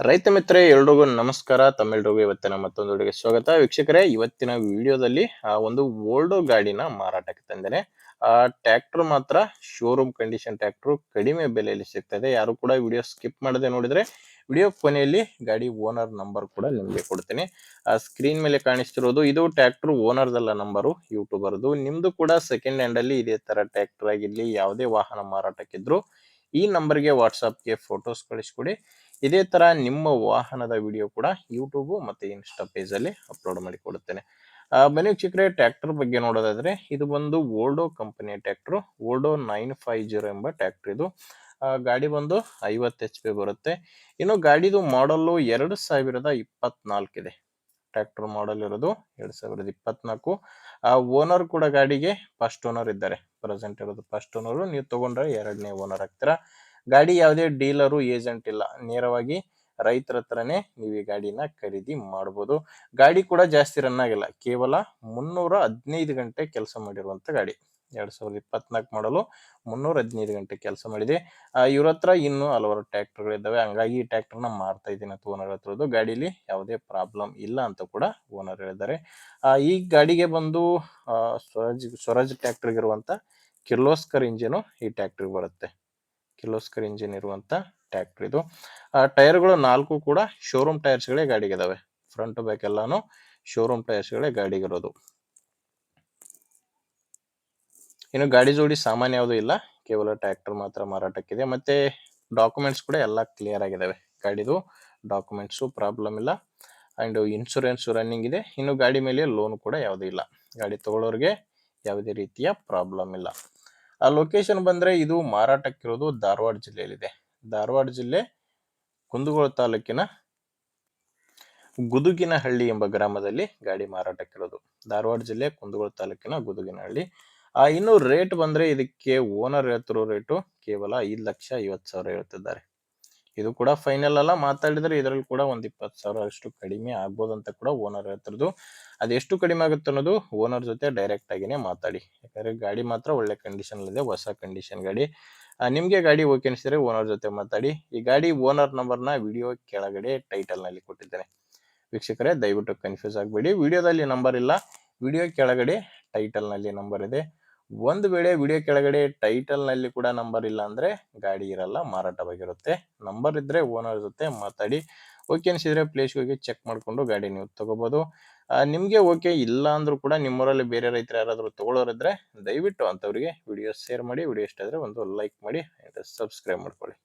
ರೈತ ಮಿತ್ರರೇ ಎಲ್ರಿಗೂ ನಮಸ್ಕಾರ. ತಮ್ಮೆಲ್ರಿಗೂ ಇವತ್ತಿನ ಮತ್ತೊಂದು ವಿಡಿಯೋಗೆ ಸ್ವಾಗತ. ವೀಕ್ಷಕರೇ, ಇವತ್ತಿನ ವಿಡಿಯೋದಲ್ಲಿ ಒಂದು ಓಲ್ಡೋ ಗಾಡಿನ ಮಾರಾಟಕ್ಕೆ ತಂದೇನೆ. ಟ್ರ್ಯಾಕ್ಟರ್ ಮಾತ್ರ ಶೋರೂಮ್ ಕಂಡೀಷನ್ ಟ್ರ್ಯಾಕ್ಟರ್, ಕಡಿಮೆ ಬೆಲೆಯಲ್ಲಿ ಸಿಗ್ತದೆ. ಯಾರು ಕೂಡ ವಿಡಿಯೋ ಸ್ಕಿಪ್ ಮಾಡದೆ ನೋಡಿದ್ರೆ ವಿಡಿಯೋ ಕೊನೆಯಲ್ಲಿ ಗಾಡಿ ಓನರ್ ನಂಬರ್ ಕೂಡ ನಿಮಗೆ ಕೊಡ್ತೀನಿ. ಸ್ಕ್ರೀನ್ ಮೇಲೆ ಕಾಣಿಸ್ತಿರೋದು ಇದು ಟ್ರ್ಯಾಕ್ಟರ್ ಓನರ್ದಲ್ಲ ನಂಬರು, ಯೂಟ್ಯೂಬರ್ದು. ನಿಮ್ದು ಕೂಡ ಸೆಕೆಂಡ್ ಹ್ಯಾಂಡ್ ಅಲ್ಲಿ ಇದೇ ತರ ಟ್ರ್ಯಾಕ್ಟರ್ ಆಗಿರ್ಲಿ, ಯಾವುದೇ ವಾಹನ ಮಾರಾಟಕ್ಕಿದ್ರು ಈ ನಂಬರ್ಗೆ ವಾಟ್ಸಾಪ್ಗೆ ಫೋಟೋಸ್ ಕಳಿಸ್ಕೊಡಿ. ಇದೇ ತರ ನಿಮ್ಮ ವಾಹನದ ವಿಡಿಯೋ ಕೂಡ ಯೂಟ್ಯೂಬ್ ಮತ್ತೆ ಇನ್ಸ್ಟಾ ಪೇಜ್ ಅಲ್ಲಿ ಅಪ್ಲೋಡ್ ಮಾಡಿ ಕೊಡುತ್ತೇನೆ. ಬನ್ನಿ ವೀಕ್ಷಕರೇ, ಟ್ರ್ಯಾಕ್ಟರ್ ಬಗ್ಗೆ ನೋಡೋದಾದ್ರೆ ಇದು ಬಂದು ಓಲ್ಡೋ ಕಂಪನಿಯ ಟ್ರ್ಯಾಕ್ಟರ್, ಓಲ್ಡೋ 950 ಎಂಬ ಟ್ರ್ಯಾಕ್ಟರ್ ಇದು. ಗಾಡಿ ಬಂದು 50 HP ಬರುತ್ತೆ. ಇನ್ನು ಗಾಡಿದು ಮಾಡಲ್ಲು 2024 ಇದೆ. ಟ್ರ್ಯಾಕ್ಟರ್ ಮಾಡಲ್ ಇರೋದು 2024. ಓನರ್ ಕೂಡ ಗಾಡಿಗೆ ಫಸ್ಟ್ ಓನರ್ ಇದ್ದಾರೆ. ಪ್ರೆಸೆಂಟ್ ಇರೋದು ಫಸ್ಟ್ ಓನರ್, ನೀವು ತಗೊಂಡ್ರೆ ಎರಡನೇ ಓನರ್ ಆಗ್ತೀರಾ. ಗಾಡಿ ಯಾವುದೇ ಡೀಲರು ಏಜೆಂಟ್ ಇಲ್ಲ, ನೇರವಾಗಿ ರೈತರ ಹತ್ರನೇ ನೀವು ಈ ಗಾಡಿನ ಖರೀದಿ ಮಾಡಬಹುದು. ಗಾಡಿ ಕೂಡ ಜಾಸ್ತಿ ರನ್ ಆಗಿಲ್ಲ, ಕೇವಲ 315 ಗಂಟೆ ಕೆಲಸ ಮಾಡಿರುವಂತ ಗಾಡಿ. 2024 ಮಾಡಲು 315 ಗಂಟೆ ಕೆಲಸ ಮಾಡಿದೆ. ಇವ್ರ ಹತ್ರ ಇನ್ನೂ ಹಲವಾರು ಟ್ರ್ಯಾಕ್ಟರ್ಗಳಿದ್ದಾವೆ, ಹಂಗಾಗಿ ಈ ಟ್ರ್ಯಾಕ್ಟರ್ನ ಮಾರ್ತಾ ಇದ್ದೀನಿ ಅಂತ ಓನರ್ ಹತ್ರದ್ದು. ಗಾಡಿಲಿ ಯಾವುದೇ ಪ್ರಾಬ್ಲಮ್ ಇಲ್ಲ ಅಂತ ಕೂಡ ಓನರ್ ಹೇಳಿದ್ದಾರೆ. ಈ ಗಾಡಿಗೆ ಬಂದು ಸ್ವರಾಜ್ ಟ್ರ್ಯಾಕ್ಟರ್ಗೆ ಇರುವಂತ ಕಿರ್ಲೋಸ್ಕರ್ ಇಂಜಿನ್ ಈ ಟ್ರ್ಯಾಕ್ಟರ್ ಬರುತ್ತೆ. ಕಿರ್ಲೋಸ್ಕರ್ ಇಂಜಿನ್ ಇರುವಂತ ಟ್ರ್ಯಾಕ್ಟರ್ ಇದು. ಟೈರ್ಗಳು 4 ಕೂಡ ಶೋರೂಮ್ ಟೈರ್ಸ್ ಗಳೇ ಗಾಡಿಗೆ ಇದಾವೆ. ಫ್ರಂಟ್ ಬ್ಯಾಕ್ ಎಲ್ಲಾನು ಶೋರೂಮ್ ಟೈರ್ಸ್ ಗಳೇ ಗಾಡಿಗಿರೋದು. ಇನ್ನು ಗಾಡಿ ಜೋಡಿ ಸಾಮಾನ್ಯ ಯಾವುದೂ ಇಲ್ಲ, ಕೇವಲ ಟ್ರ್ಯಾಕ್ಟರ್ ಮಾತ್ರ ಮಾರಾಟಕ್ಕಿದೆ. ಮತ್ತೆ ಡಾಕ್ಯುಮೆಂಟ್ಸ್ ಕೂಡ ಎಲ್ಲ ಕ್ಲಿಯರ್ ಆಗಿದಾವೆ. ಗಾಡಿದು ಡಾಕ್ಯುಮೆಂಟ್ಸು ಪ್ರಾಬ್ಲಮ್ ಇಲ್ಲ. ಅಂಡ್ ಇನ್ಶೂರೆನ್ಸ್ ರನ್ನಿಂಗ್ ಇದೆ. ಇನ್ನು ಗಾಡಿ ಮೇಲೆ ಲೋನ್ ಕೂಡ ಯಾವುದೂ ಇಲ್ಲ. ಗಾಡಿ ತಗೊಳ್ಳೋರಿಗೆ ಯಾವುದೇ ರೀತಿಯ ಪ್ರಾಬ್ಲಮ್ ಇಲ್ಲ. ಲೊಕೇಶನ್ ಬಂದ್ರೆ ಇದು ಮಾರಾಟಕ್ಕಿರೋದು ಧಾರವಾಡ ಜಿಲ್ಲೆಯಲ್ಲಿದೆ. ಧಾರವಾಡ ಜಿಲ್ಲೆ ಕುಂದಗೋಳ ತಾಲೂಕಿನ ಗುದುಗಿನಹಳ್ಳಿ ಎಂಬ ಗ್ರಾಮದಲ್ಲಿ ಗಾಡಿ ಮಾರಾಟಕ್ಕಿರೋದು. ಧಾರವಾಡ ಜಿಲ್ಲೆ ಕುಂದಗೋಳ ತಾಲೂಕಿನ ಗುದುಗಿನಹಳ್ಳಿ. ಇನ್ನು ರೇಟ್ ಬಂದ್ರೆ ಇದಕ್ಕೆ ಓನರ್ ಹೇಳ್ತಿರೋ ರೇಟು ಕೇವಲ 5,50,000 ಹೇಳ್ತಿದ್ದಾರೆ. ಇದು ಕೂಡ ಫೈನಲ್ ಅಲ್ಲ, ಮಾತಾಡಿದ್ರೆ ಇದರಲ್ಲಿ ಕೂಡ ಒಂದ್ 20,000 ಅಷ್ಟು ಕಡಿಮೆ ಆಗ್ಬೋದು ಅಂತ ಕೂಡ ಓನರ್ ಹೇಳ್ತಿರೋದು. ಅದೆಷ್ಟು ಕಡಿಮೆ ಆಗುತ್ತೆ ಅನ್ನೋದು ಓನರ್ ಜೊತೆ ಡೈರೆಕ್ಟ್ ಆಗಿನೇ ಮಾತಾಡಿ. ಯಾಕಂದ್ರೆ ಗಾಡಿ ಮಾತ್ರ ಒಳ್ಳೆ ಕಂಡೀಷನ್ ಇದೆ, ಹೊಸ ಕಂಡೀಷನ್ ಗಾಡಿ. ನಿಮ್ಗೆ ಗಾಡಿ ಓಕೆ ಅನಿಸಿದ್ರೆ ಓನರ್ ಜೊತೆ ಮಾತಾಡಿ. ಈ ಗಾಡಿ ಓನರ್ ನಂಬರ್ನ ವಿಡಿಯೋ ಕೆಳಗಡೆ ಟೈಟಲ್ ನಲ್ಲಿ ಕೊಟ್ಟಿದ್ದೇನೆ. ವೀಕ್ಷಕರೇ, ದಯವಿಟ್ಟು ಕನ್ಫ್ಯೂಸ್ ಆಗಬೇಡಿ. ವಿಡಿಯೋದಲ್ಲಿ ನಂಬರ್ ಇಲ್ಲ, ವಿಡಿಯೋ ಕೆಳಗಡೆ ಟೈಟಲ್ ನಲ್ಲಿ ನಂಬರ್ ಇದೆ. ಒಂದು ವೇಳೆ ವಿಡಿಯೋ ಕೆಳಗಡೆ ಟೈಟಲ್ ನಲ್ಲಿ ಕೂಡ ನಂಬರ್ ಇಲ್ಲ ಅಂದ್ರೆ ಗಾಡಿ ಇರಲ್ಲ, ಮಾರಾಟವಾಗಿರುತ್ತೆ. ನಂಬರ್ ಇದ್ರೆ ಓನರ್ ಜೊತೆ ಮಾತಾಡಿ. ಓಕೆ ಅನ್ಸಿದ್ರೆ ಪ್ಲೇಸ್ಗೆ ಹೋಗಿ ಚೆಕ್ ಮಾಡ್ಕೊಂಡು ಗಾಡಿ ನೀವು ತಗೋಬಹುದು. ನಿಮ್ಗೆ ಓಕೆ ಇಲ್ಲ ಅಂದ್ರೂ ಕೂಡ ನಿಮ್ಮೂರಲ್ಲಿ ಬೇರೆ ರೈತರು ಯಾರಾದ್ರೂ ತಗೊಳ್ಳೋರಿದ್ರೆ ದಯವಿಟ್ಟು ಅಂತವರಿಗೆ ವಿಡಿಯೋ ಶೇರ್ ಮಾಡಿ. ವಿಡಿಯೋ ಇಷ್ಟ ಆದ್ರೆ ಒಂದು ಲೈಕ್ ಮಾಡಿ, ಸಬ್ಸ್ಕ್ರೈಬ್ ಮಾಡ್ಕೊಳ್ಳಿ.